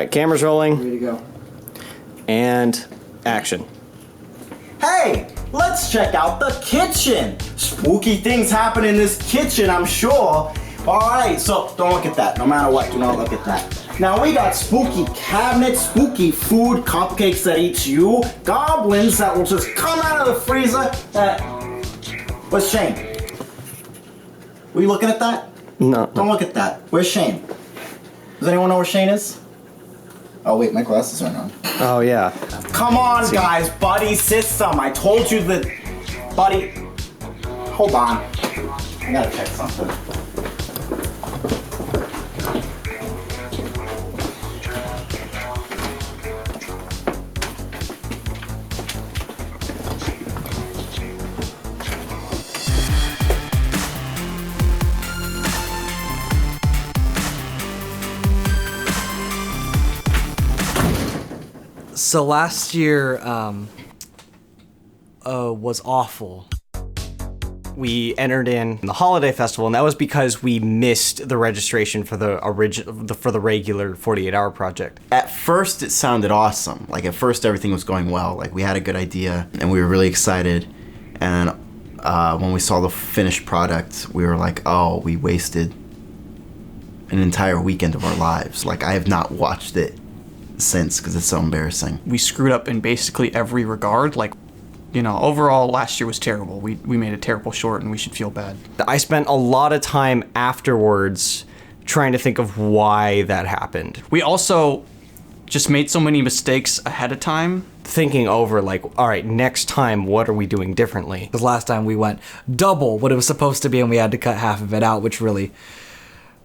right, camera's rolling. Ready to go. And action. Hey, let's check out the kitchen. Spooky things happen in this kitchen, I'm sure. Alright, so don't look at that. No matter what, do not look at that. Now we got spooky cabinets, spooky food, cupcakes that eat you, goblins that will just come out of the freezer. Where's Shane? Were you looking at that? No. Don't look at that. Where's Shane? Does anyone know where Shane is? Oh wait, my glasses aren't on. Oh yeah. Come on guys, buddy system. I told you that, buddy. Hold on. I gotta check something. So last year was awful. We entered in the holiday festival, and that was because we missed the registration for the regular 48-hour project. At first, it sounded awesome. Like, at first, everything was going well. Like, we had a good idea, and we were really excited. And when we saw the finished product, we were like, oh, we wasted an entire weekend of our lives. Like, I have not watched it since because it's so embarrassing. We screwed up in basically every regard. Like, you know, overall last year was terrible. We made a terrible short and we should feel bad. I spent a lot of time afterwards trying to think of why that happened. We also just made so many mistakes ahead of time. Thinking over, like, all right, next time, what are we doing differently? Because last time we went double what it was supposed to be and we had to cut half of it out, which really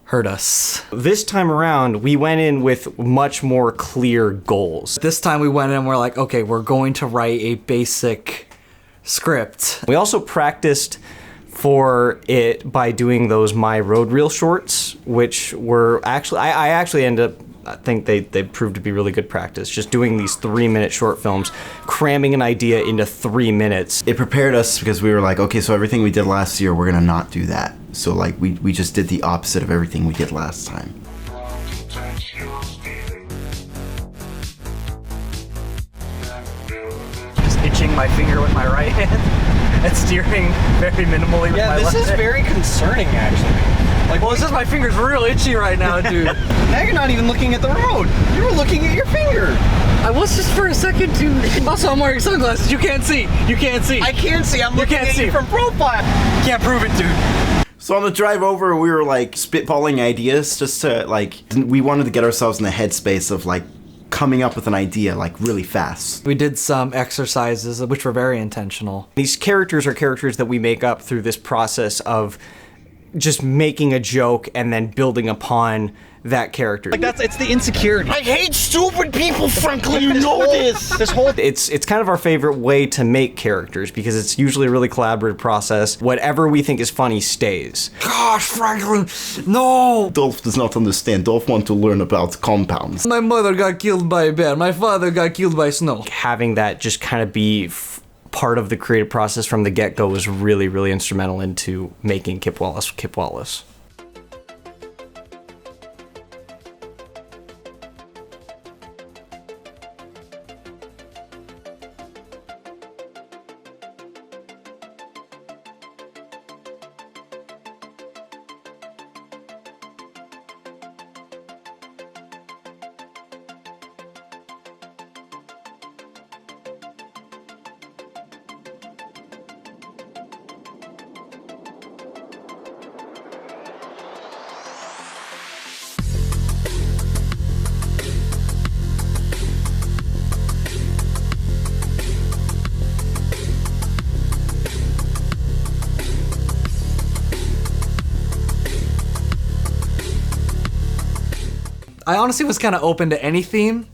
hurt us. This time around, we went in with much more clear goals. This time we went in and we're like, okay, we're going to write a basic script. We also practiced for it by doing those My Road Reel shorts, which were actually, I actually ended up, I think they proved to be really good practice. Just doing these 3-minute short films, cramming an idea into 3 minutes. It prepared us because we were like, okay, so everything we did last year, we're gonna not do that. So like, we just did the opposite of everything we did last time. Just itching my finger with my right hand and steering very minimally with my left hand. Yeah, this is very concerning, actually. Like, well, it's just my finger's real itchy right now, dude. Now you're not even looking at the road. You were looking at your finger. I was just for a second, dude. Also, I'm wearing sunglasses. You can't see. You can't see. I can't see. I'm looking at you from profile. Can't prove it, dude. So on the drive over, we were like spitballing ideas just to like, we wanted to get ourselves in the headspace of like coming up with an idea like really fast. We did some exercises, which were very intentional. These characters are characters that we make up through this process of just making a joke and then building upon that character. Like it's the insecurity. I hate stupid people, frankly, you know this. It's kind of our favorite way to make characters because it's usually a really collaborative process. Whatever we think is funny stays. Gosh, Franklin, no! Dolph does not understand. Dolph wants to learn about compounds. My mother got killed by a bear. My father got killed by snow. Having that just kind of be part of the creative process from the get-go was really, really instrumental into making Kip Wallace Kip Wallace. I honestly was kind of open to any theme.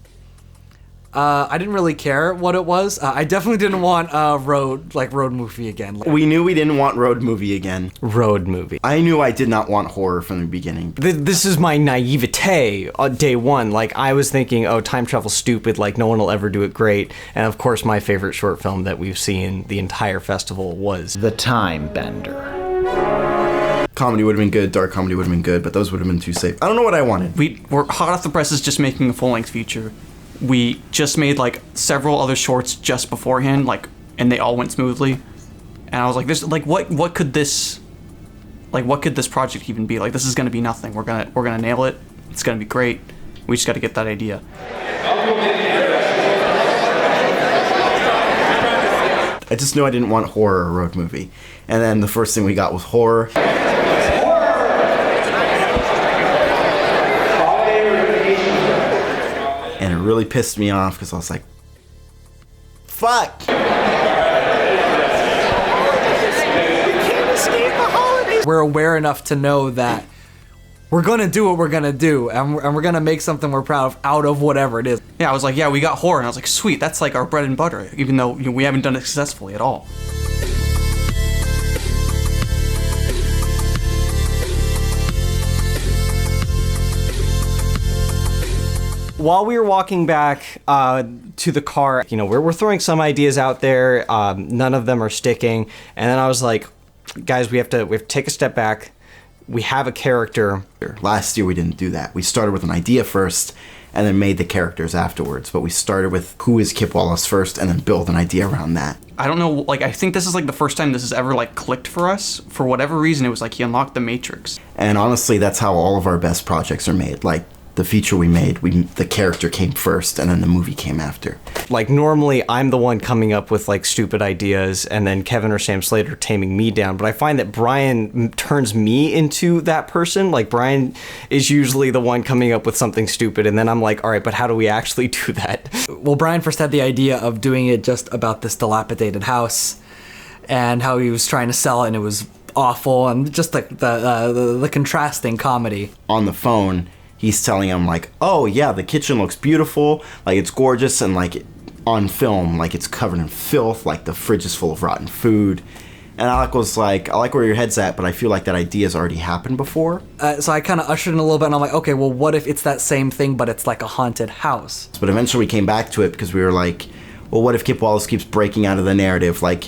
I didn't really care what it was. I definitely didn't want a road movie again. We knew we didn't want road movie again. Road movie. I knew I did not want horror from the beginning. This is my naivete on day one. Like, I was thinking, oh, time travel's stupid, like, no one will ever do it great. And of course, my favorite short film that we've seen the entire festival was The Time Bender. comedy would have been good, dark comedy would have been good, but those would have been too safe. I don't know what I wanted. We were hot off the presses just making a full-length feature. We just made like several other shorts just beforehand, like, and they all went smoothly. And I was like, "This, like, what could this project even be? Like, this is gonna be nothing. We're gonna nail it. It's gonna be great. We just got to get that idea." I just knew I didn't want horror or road movie. And then the first thing we got was horror. And it really pissed me off because I was like, fuck! We're aware enough to know that we're gonna do what we're gonna do, and we're gonna make something we're proud of out of whatever it is. Yeah, I was like, "Yeah, we got horror," and I was like, "Sweet, that's like our bread and butter," even though we haven't done it successfully at all. While we were walking back to the car, we're throwing some ideas out there. None of them are sticking. And then I was like, guys, we have to take a step back. We have a character. Last year we didn't do that. We started with an idea first and then made the characters afterwards. But we started with who is Kip Wallace first and then build an idea around that. I don't know, like, I think this is like the first time this has ever like clicked for us. For whatever reason, it was like he unlocked the Matrix. And honestly, that's how all of our best projects are made. Like, the feature we made, the character came first and then the movie came after. Like, normally I'm the one coming up with like stupid ideas and then Kevin or Sam Slater taming me down, but I find that Brian turns me into that person. Like, Brian is usually the one coming up with something stupid and then I'm like, all right, but how do we actually do that? Well, Brian first had the idea of doing it just about this dilapidated house and how he was trying to sell it and it was awful, and just like the contrasting comedy. On the phone, he's telling him like, oh yeah, the kitchen looks beautiful, like it's gorgeous, and like on film, like it's covered in filth, like the fridge is full of rotten food. And Alec was like, I like where your head's at, but I feel like that idea's already happened before. So I kind of ushered in a little bit, and I'm like, okay, well, what if it's that same thing, but it's like a haunted house? But eventually we came back to it because we were like, well, what if Kip Wallace keeps breaking out of the narrative? Like,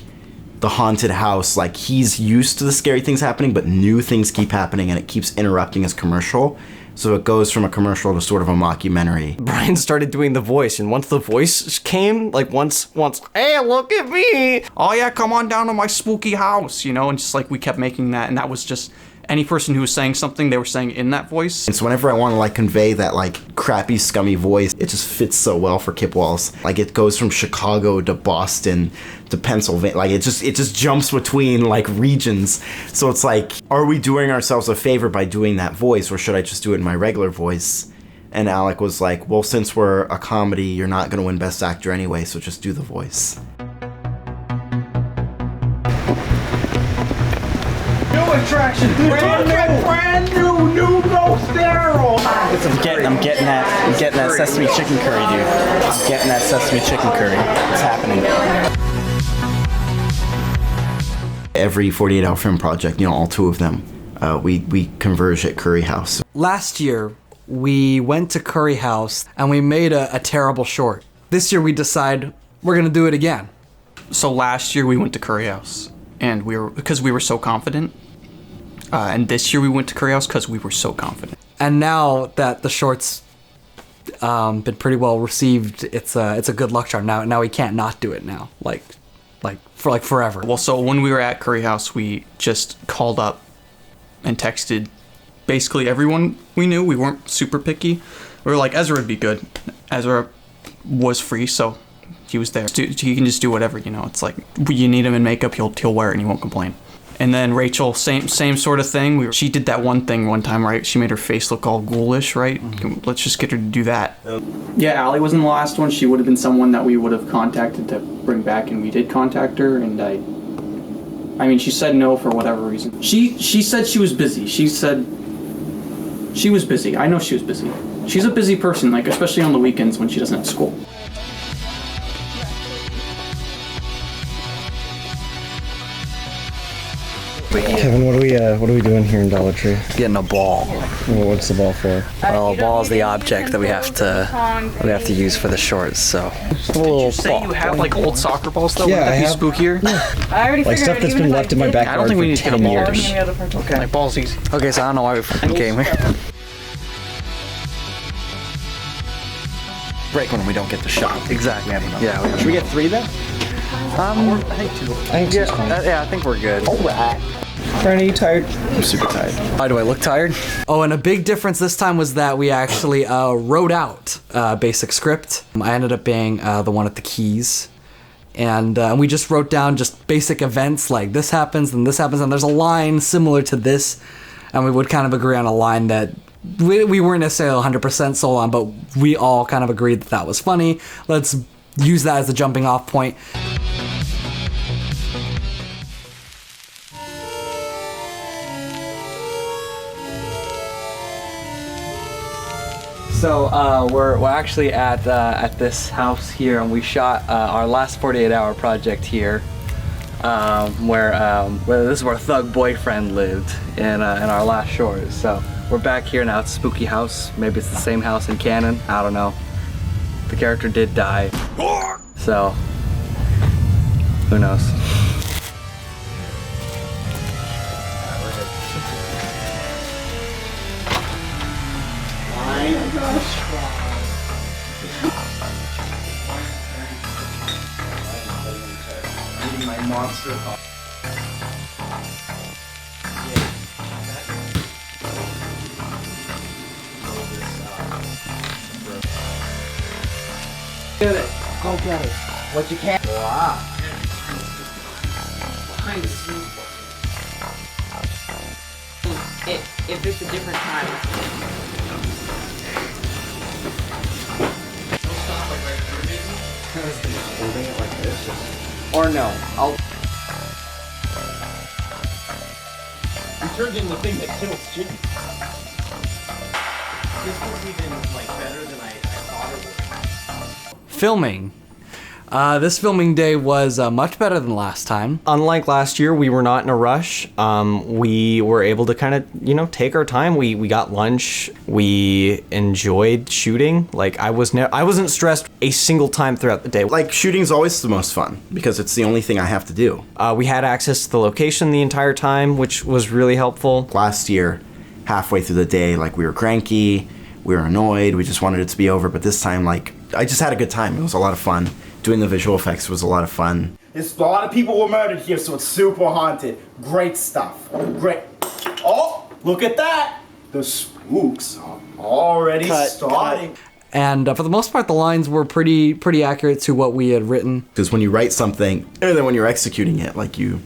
the haunted house, like, he's used to the scary things happening, but new things keep happening, and it keeps interrupting his commercial. So it goes from a commercial to sort of a mockumentary. Brian started doing the voice, and once the voice came, like once, hey, look at me! Oh yeah, come on down to my spooky house, and just like we kept making that, and that was just any person who was saying something, they were saying in that voice. And so whenever I want to like convey that like crappy, scummy voice, it just fits so well for Kip Wallace. Like, it goes from Chicago to Boston to Pennsylvania. Like, it just jumps between like regions. So it's like, are we doing ourselves a favor by doing that voice, or should I just do it in my regular voice? And Alec was like, well, since we're a comedy, you're not going to win Best Actor anyway, so just do the voice. Attraction, brand new, no sterile. I'm getting that sesame chicken curry, dude. I'm getting that sesame chicken curry. It's happening. Every 48-hour film project, all two of them, we converge at Curry House. Last year, we went to Curry House and we made a terrible short. This year we decide we're gonna do it again. So last year we went to Curry House, and because we were so confident. And this year we went to Curry House because we were so confident. And now that the short's been pretty well received, it's a good luck charm. Now we can't not do it now, like for forever. Well, so when we were at Curry House, we just called up and texted basically everyone we knew. We weren't super picky. We were like, Ezra would be good. Ezra was free, so he was there. He can just do whatever, It's like, you need him in makeup, he'll wear it and he won't complain. And then Rachel, same sort of thing. She did that one thing one time, right? She made her face look all ghoulish, right? Mm-hmm. Let's just get her to do that. Yeah, Allie wasn't the last one. She would have been someone that we would have contacted to bring back, and we did contact her, and I mean, she said no for whatever reason. She said she was busy. She said she was busy. I know she was busy. She's a busy person, like, especially on the weekends when she doesn't have school. exactly here. Kevin, what are we doing here in Dollar Tree? Getting a ball. Well, what's the ball for? Well, a ball is the object that we have to use for the shorts. So just a little Say you have like old soccer balls though? Yeah, Wouldn't that be spookier? Like stuff that's been left in my I backyard don't think we need for to get 10 a ball. years. Okay. My ball's easy. Okay, so I don't know why we fucking came here. Break when we don't get the shot. Exactly. Yeah. Should we get 3 then? I think two's fine. Yeah, I think we're good. Brian, are you tired? I'm super tired. Why do I look tired? Oh, and a big difference this time was that we actually wrote out basic script. I ended up being the one at the keys. And we just wrote down just basic events like this happens and this happens and there's a line similar to this. And we would kind of agree on a line that we weren't necessarily 100% sold on, but we all kind of agreed that that was funny. Let's use that as a jumping off point. So we're actually at this house here, and we shot our last 48-hour project here, where this is where Thug Boyfriend lived in our last shores. So we're back here now. It's a spooky house. Maybe it's the same house in canon. I don't know. The character did die, so who knows. Get it. Go get it. What you can. Wow. If it's a different time. Or no. You turned in the thing that kills Jimmy. This was even like better than I thought it would. Filming. This filming day was much better than last time. Unlike last year, we were not in a rush. We were able to kind of, take our time. We got lunch. We enjoyed shooting. Like I wasn't stressed a single time throughout the day. Like, shooting's always the most fun because it's the only thing I have to do. We had access to the location the entire time, which was really helpful. Last year, halfway through the day, like, we were cranky, we were annoyed, we just wanted it to be over. But this time, like, I just had a good time. It was a lot of fun. Doing the visual effects was a lot of fun. There's a lot of people were murdered here, so it's super haunted. Great stuff. Great. Oh, look at that. The spooks are already starting. And for the most part, the lines were pretty accurate to what we had written. Because when you write something, and then when you're executing it, like, you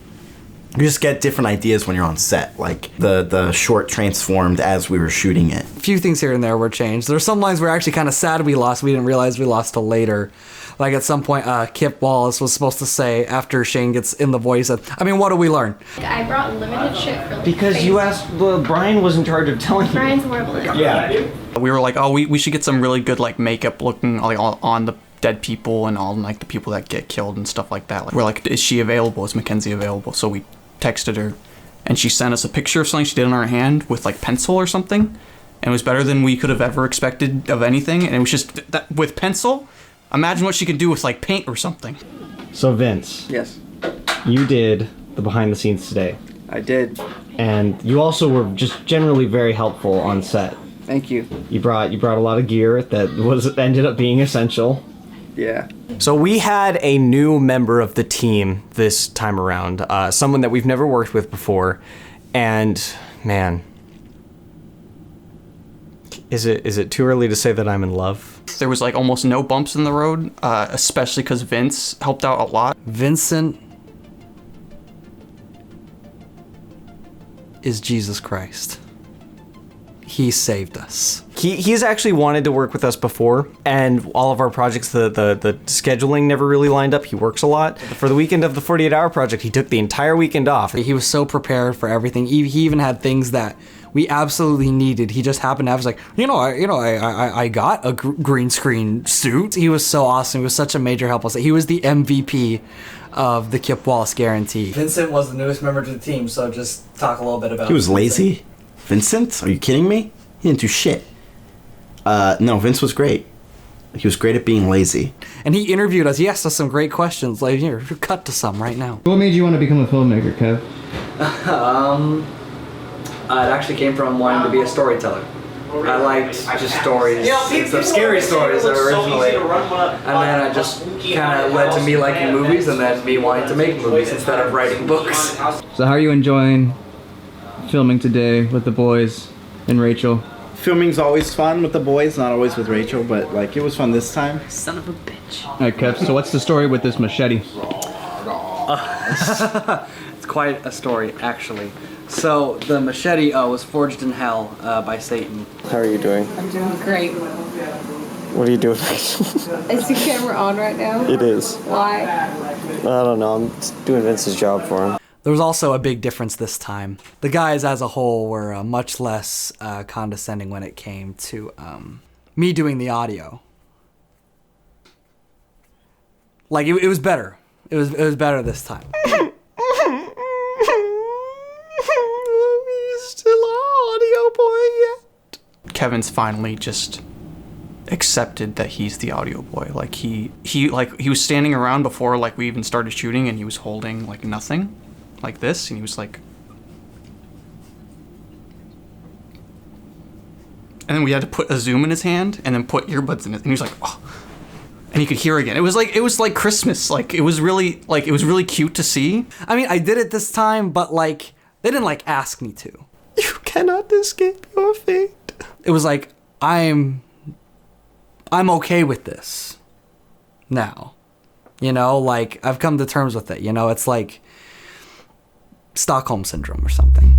just get different ideas when you're on set. Like, the short transformed as we were shooting it. A few things here and there were changed. There were some lines we were actually kind of sad we lost. We didn't realize we lost till later. Like at some point, Kip Wallace was supposed to say after Shane gets in the voice, I mean, what do we learn? I brought limited shit for like Because you asked, Brian was in charge of telling you. Brian's horrible at it. Yeah. We were like, oh, we should get some really good like makeup looking like on the dead people and all like the people that get killed and stuff like that. Like, we're like, is she available? Is Mackenzie available? So we texted her, and she sent us a picture of something she did on her hand with like pencil or something, and it was better than we could have ever expected of anything. And it was just that with pencil. Imagine what she could do with like paint or something. So Vince, Yes, you did the behind the scenes today. I did. And you also were just generally very helpful on set. Thank you. You brought a lot of gear that ended up being essential. Yeah. So we had a new member of the team this time around, someone that we've never worked with before, and man, is it too early to say that I'm in love? There was like almost no bumps in the road, especially because Vince helped out a lot. Vincent is Jesus Christ. He saved us. He's actually wanted to work with us before, and all of our projects, the scheduling never really lined up. He works a lot. For the weekend of the 48-hour project, he took the entire weekend off. He was so prepared for everything. He even had things that we absolutely needed. He just happened to have, like, I got a green screen suit. He was so awesome. He was such a major help. He was the MVP of the Kip Wallace guarantee. Vincent was the newest member to the team, so just talk a little bit about. He was lazy. Vincent? Are you kidding me? He didn't do shit. No, Vince was great. He was great at being lazy. And he interviewed us. He asked us some great questions. Like, here, cut to some right now. What made you want to become a filmmaker, Kev? It actually came from wanting to be a storyteller. I liked just stories, some scary stories originally, and then it just kind of led to me liking movies, and then me wanting to make movies instead of writing books. So how are you enjoying filming today with the boys and Rachel? Filming's always fun with the boys, not always with Rachel, but like it was fun this time. Son of a bitch. All right, Kev, so what's the story with this machete? It's quite a story, actually. So the machete was forged in hell by Satan. How are you doing? I'm doing great. What are you doing? Is the camera on right now? It is. Why? I don't know. I'm just doing Vince's job for him. There was also a big difference this time. The guys as a whole were much less condescending when it came to me doing the audio. Like, it was better. It was better this time. Still audio boy yet? Kevin's finally just accepted that he's the audio boy. Like he was standing around before like we even started shooting, and he was holding like nothing, like this, and he was like, and then we had to put a zoom in his hand and then put earbuds in it, and he was like, oh, and he could hear again. It was like Christmas. Like it was really cute to see. I mean, I did it this time, but like they didn't like ask me to. You cannot escape your fate. It was like I'm okay with this now. You know, like I've come to terms with it. You know, it's like Stockholm syndrome or something.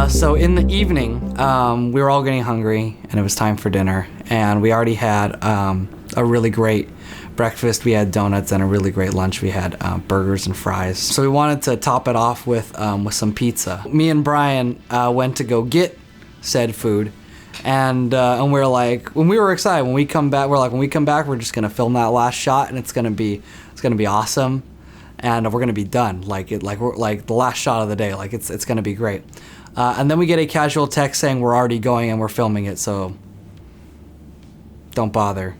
So in the evening, we were all getting hungry, and it was time for dinner. And we already had a really great breakfast. We had donuts, and a really great lunch. We had burgers and fries. So we wanted to top it off with some pizza. Me and Brian went to go get said food, and we were like, when we were excited, when we come back, we're just gonna film that last shot, and it's gonna be awesome, and we're gonna be done. We're the last shot of the day. Like it's gonna be great. And then we get a casual text saying we're already going and we're filming it, so don't bother.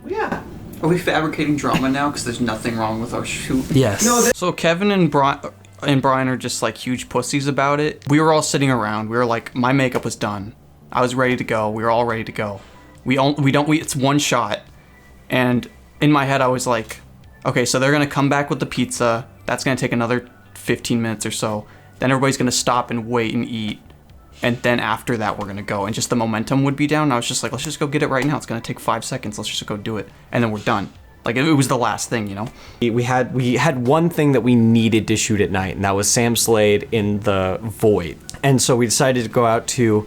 Yeah. Are we fabricating drama now? Because there's nothing wrong with our shoot. Yes. So Kevin and Brian are just like huge pussies about it. We were all sitting around. We were like, my makeup was done. I was ready to go. We were all ready to go. It's one shot. And in my head, I was like, okay, so they're gonna come back with the pizza. That's gonna take another 15 minutes or so. Then everybody's gonna stop and wait and eat. And then after that, we're gonna go. And just the momentum would be down. And I was just like, let's just go get it right now. It's gonna take 5 seconds. Let's just go do it. And then we're done. Like it was the last thing, you know? We had one thing that we needed to shoot at night, and that was Sam Slade in the Void. And so we decided to go out to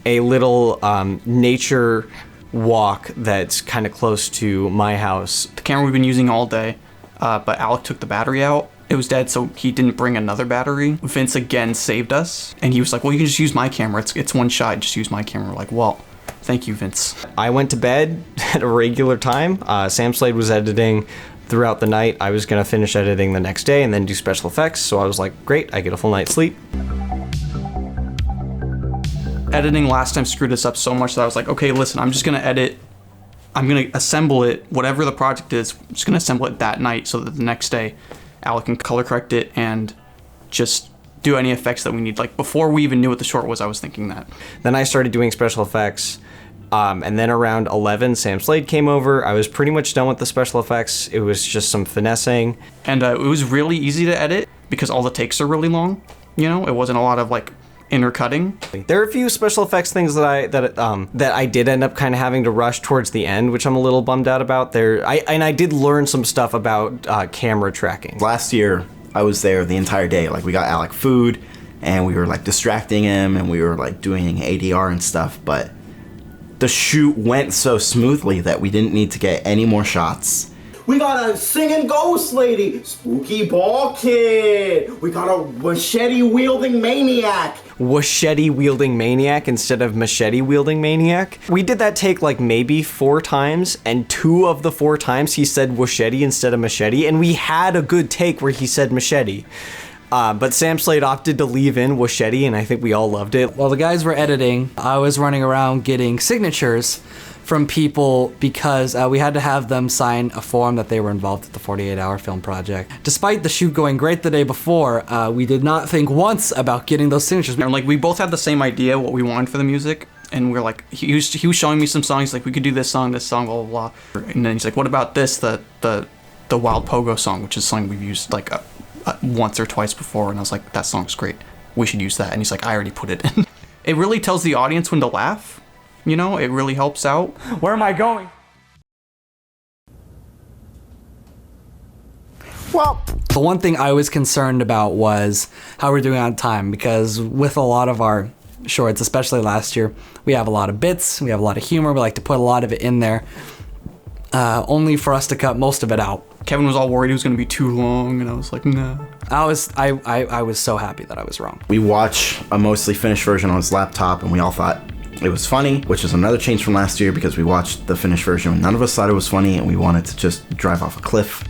a little nature walk that's kind of close to my house. The camera we've been using all day, but Alec took the battery out. It was dead, so he didn't bring another battery. Vince again saved us, and he was like, well, you can just use my camera. It's one shot, just use my camera. We're like, well, thank you, Vince. I went to bed at a regular time. Sam Slade was editing throughout the night. I was gonna finish editing the next day and then do special effects, so I was like, great, I get a full night's sleep. Editing last time screwed us up so much that I was like, okay, listen, I'm just gonna edit. I'm gonna assemble it, whatever the project is, I'm just gonna assemble it that night so that the next day Alec can color correct it and just do any effects that we need. Like before we even knew what the short was, I was thinking that. Then I started doing special effects, and then around 11, Sam Slade came over. I was pretty much done with the special effects. It was just some finessing. And it was really easy to edit because all the takes are really long. You know, it wasn't a lot of like intercutting. There are a few special effects things that I did end up kind of having to rush towards the end, which I'm a little bummed out about. I did learn some stuff about camera tracking. Last year, I was there the entire day. Like we got Alec food, and we were like distracting him, and we were like doing ADR and stuff. But the shoot went so smoothly that we didn't need to get any more shots. We got a singing ghost lady, spooky ball kid. We got a machete-wielding maniac. Machete-wielding maniac instead of machete-wielding maniac. We did that take like maybe 4 times, and 2 of the 4 times he said machete instead of machete, and we had a good take where he said machete. But Sam Slade opted to leave in machete, and I think we all loved it. While the guys were editing, I was running around getting signatures from people because we had to have them sign a form that they were involved with the 48-hour film project. Despite the shoot going great the day before, we did not think once about getting those signatures. And like we both had the same idea what we wanted for the music, and we're like, he was showing me some songs, like we could do this song, blah blah blah. And then he's like, what about this, the Wild Pogo song, which is a song we've used like once or twice before. And I was like, that song's great, we should use that. And he's like, I already put it in. It really tells the audience when to laugh. You know, it really helps out. Where am I going? Well, The one thing I was concerned about was how we're doing on time, because with a lot of our shorts, especially last year, we have a lot of bits, we have a lot of humor, we like to put a lot of it in there, only for us to cut most of it out. Kevin was all worried it was going to be too long, and I was like, no. I was so happy that I was wrong. We watched a mostly finished version on his laptop, and we all thought it was funny, which is another change from last year because we watched the finished version and none of us thought it was funny, and we wanted to just drive off a cliff.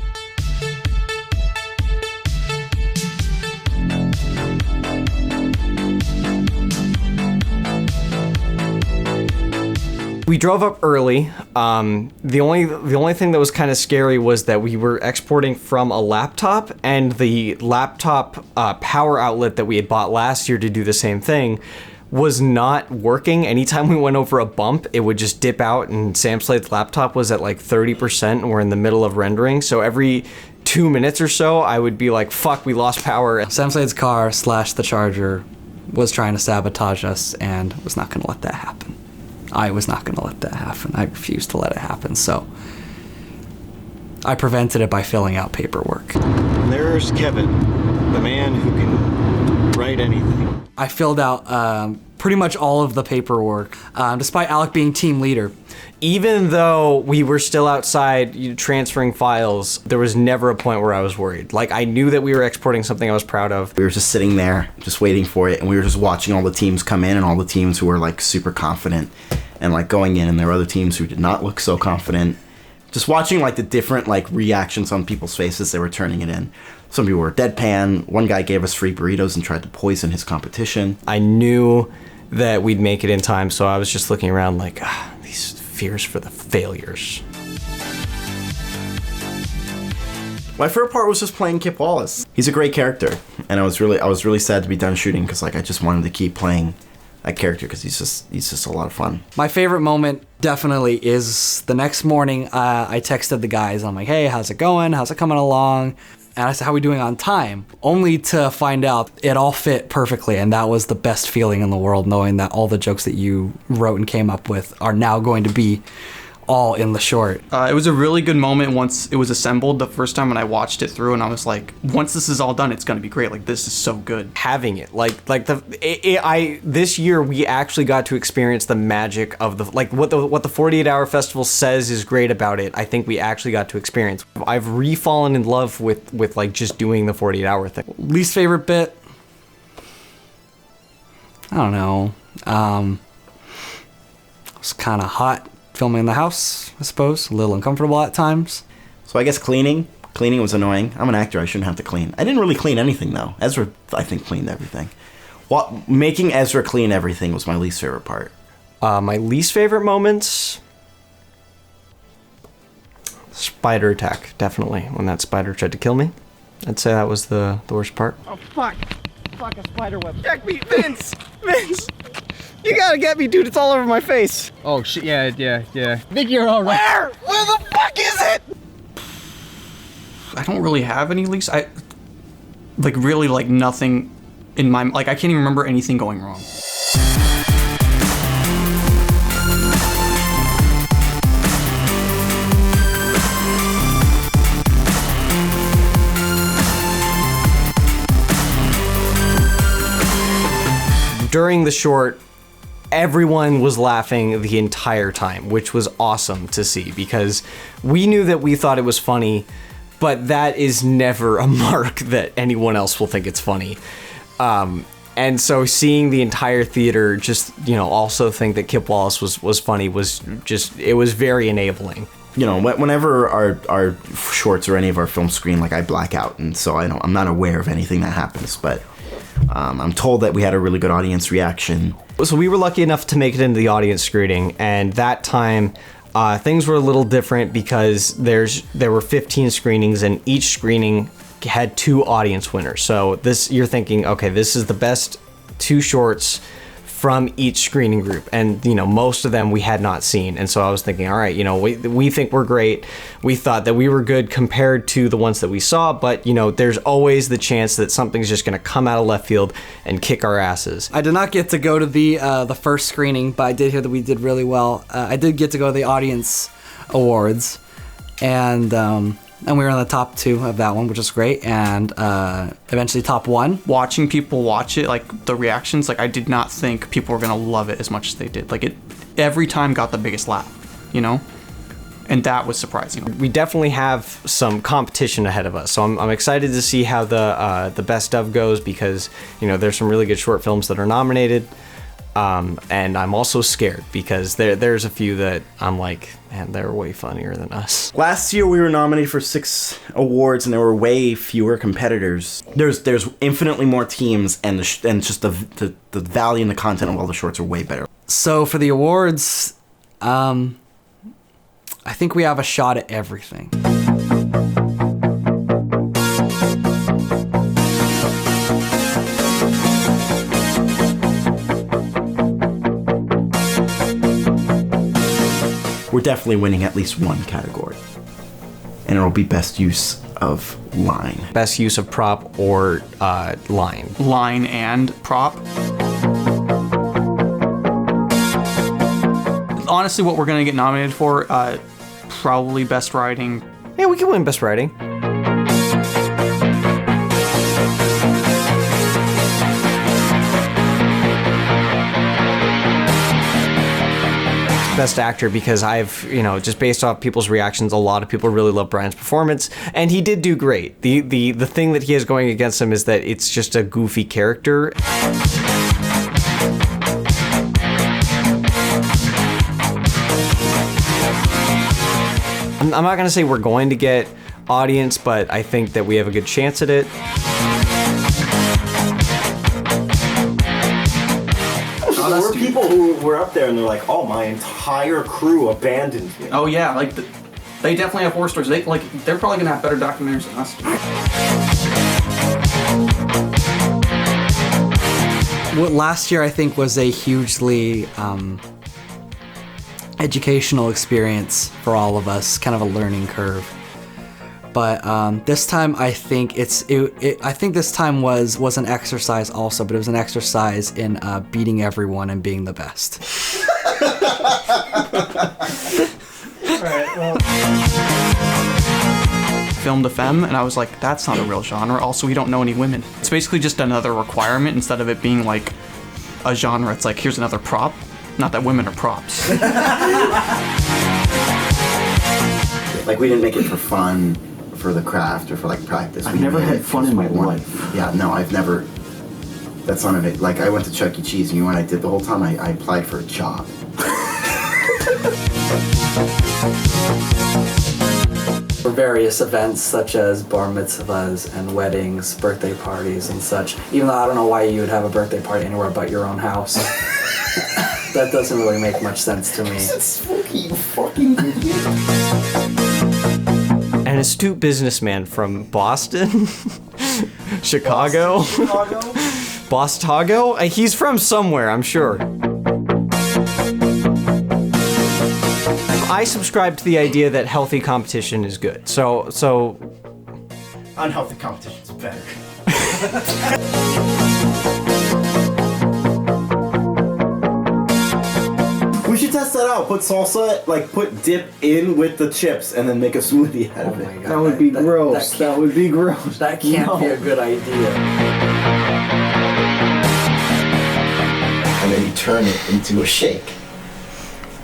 We drove up early. The only thing that was kind of scary was that we were exporting from a laptop, and the laptop power outlet that we had bought last year to do the same thing was not working. Anytime we went over a bump, it would just dip out, and Sam Slade's laptop was at like 30%, and we're in the middle of rendering. So every 2 minutes or so, I would be like, fuck, we lost power. Sam Slade's car / the Charger was trying to sabotage us, and was not gonna let that happen. I was not gonna let that happen. I refused to let it happen, so I prevented it by filling out paperwork. There's Kevin, the man who can write anything. I filled out pretty much all of the paperwork, despite Alec being team leader. Even though we were still outside transferring files, there was never a point where I was worried. Like, I knew that we were exporting something I was proud of. We were just sitting there, just waiting for it, and we were just watching all the teams come in, and all the teams who were like super confident and like going in, and there were other teams who did not look so confident. Just watching like the different like reactions on people's faces, they were turning it in. Some people were deadpan. One guy gave us free burritos and tried to poison his competition. I knew that we'd make it in time, so I was just looking around like, these fears for the failures. My favorite part was just playing Kip Wallace. He's a great character, and I was really sad to be done shooting because like I just wanted to keep playing that character because he's just a lot of fun. My favorite moment definitely is the next morning. I texted the guys. I'm like, hey, how's it going? How's it coming along? And I said, how are we doing on time? Only to find out it all fit perfectly, and that was the best feeling in the world, knowing that all the jokes that you wrote and came up with are now going to be all in the short. It was a really good moment once it was assembled the first time, and I watched it through, and I was like, once this is all done, it's gonna be great. Like, this is so good. Having it, this year we actually got to experience the magic of the what the 48-hour festival says is great about it. I think we actually got to experience. I've re-fallen in love with like just doing the 48-hour thing. Least favorite bit? I don't know. It was kind of hot filming in the house, I suppose. A little uncomfortable at times. So I guess cleaning was annoying. I'm an actor, I shouldn't have to clean. I didn't really clean anything though. Ezra, I think, cleaned everything. Making Ezra clean everything was my least favorite part. My least favorite moments? Spider attack, definitely. When that spider tried to kill me. I'd say that was the worst part. Oh, fuck. Fuck, a spider web. Check me, Vince! Vince! You gotta get me, dude. It's all over my face. Oh shit! Yeah. I think you're all right. Where the fuck is it? I don't really have any leaks. Really nothing in my, I can't even remember anything going wrong. During the short, everyone was laughing the entire time, which was awesome to see because we knew that we thought it was funny, but that is never a mark that anyone else will think it's funny. And so seeing the entire theater just, also think that Kip Wallace was funny it was very enabling. Whenever our shorts or any of our films screen, like I black out, and so I'm not aware of anything that happens, but I'm told that we had a really good audience reaction. So we were lucky enough to make it into the audience screening, and that time things were a little different because there were 15 screenings, and each screening had 2 audience winners. So you're thinking, okay, this is the best 2 shorts from each screening group, and most of them we had not seen. And so I was thinking, all right, we think we're great. We thought that we were good compared to the ones that we saw, but there's always the chance that something's just going to come out of left field and kick our asses. I did not get to go to the first screening, but I did hear that we did really well. I did get to go to the audience awards, and we were in the top 2 of that one, which is great, and eventually top 1. Watching people watch it, like the reactions, like I did not think people were gonna love it as much as they did. Like it every time got the biggest laugh, and that was surprising. We definitely have some competition ahead of us, so I'm excited to see how the best of goes because there's some really good short films that are nominated. And I'm also scared because there's a few that I'm like, man, they're way funnier than us. Last year we were nominated for 6 awards and there were way fewer competitors. There's infinitely more teams and just the value and the content of all the shorts are way better. So for the awards, I think we have a shot at everything. We're definitely winning at least one category. And it'll be best use of line. Best use of prop or line. Line and prop. Honestly, what we're going to get nominated for, probably best writing. Yeah, we can win best writing. Best actor because I've, just based off people's reactions, a lot of people really love Brian's performance, and he did do great. The thing that he has going against him is that it's just a goofy character. I'm not going to say we're going to get audience, but I think that we have a good chance at it. There were people who were up there and they're like, "Oh, my entire crew abandoned me." Oh yeah, like they definitely have horror stories. They're probably gonna have better documentaries than us. What last year I think was a hugely educational experience for all of us, kind of a learning curve. But this time I think I think this time was an exercise also, but it was an exercise in beating everyone and being the best. Filmed a femme, and I was like, that's not a real genre. Also, we don't know any women. It's basically just another requirement instead of it being like a genre. It's like, here's another prop. Not that women are props. Like we didn't make it for fun, for the craft, or for like practice. I've never had fun in my life. Yeah, no, I've never. That's none of it. Like I went to Chuck E. Cheese, and you know what I did the whole time? I applied for a job. For various events such as bar mitzvahs and weddings, birthday parties and such. Even though I don't know why you would have a birthday party anywhere but your own house. That doesn't really make much sense to me. It's spooky, you fucking idiot. An astute businessman from Boston, Chicago, Bostago. He's from somewhere, I'm sure. I subscribe to the idea that healthy competition is good. So unhealthy competition's better. We should test that out. Put salsa, put dip in with the chips and then make a smoothie out of it. God, That would be gross. That would be gross. That can't be a good idea. And then you turn it into a shake.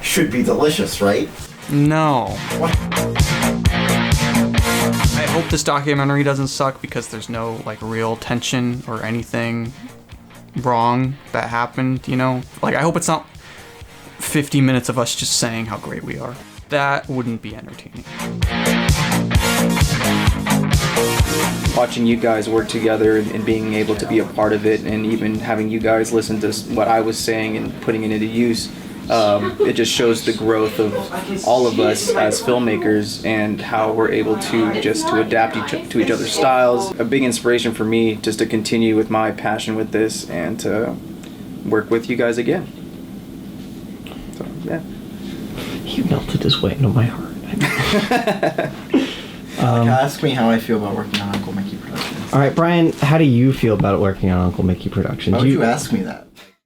Should be delicious, right? No. I hope this documentary doesn't suck because there's no like real tension or anything wrong that happened, you know? Like I hope it's not 50 minutes of us just saying how great we are. That wouldn't be entertaining. Watching you guys work together and being able to be a part of it, and even having you guys listen to what I was saying and putting it into use, it just shows the growth of all of us as filmmakers and how we're able to adapt to each other's styles. A big inspiration for me just to continue with my passion with this and to work with you guys again. So, yeah. You melted his way into my heart. Ask me how I feel about working on Uncle Mikki Productions. All right, Brian, how do you feel about working on Uncle Mikki Productions? Why would you ask me that?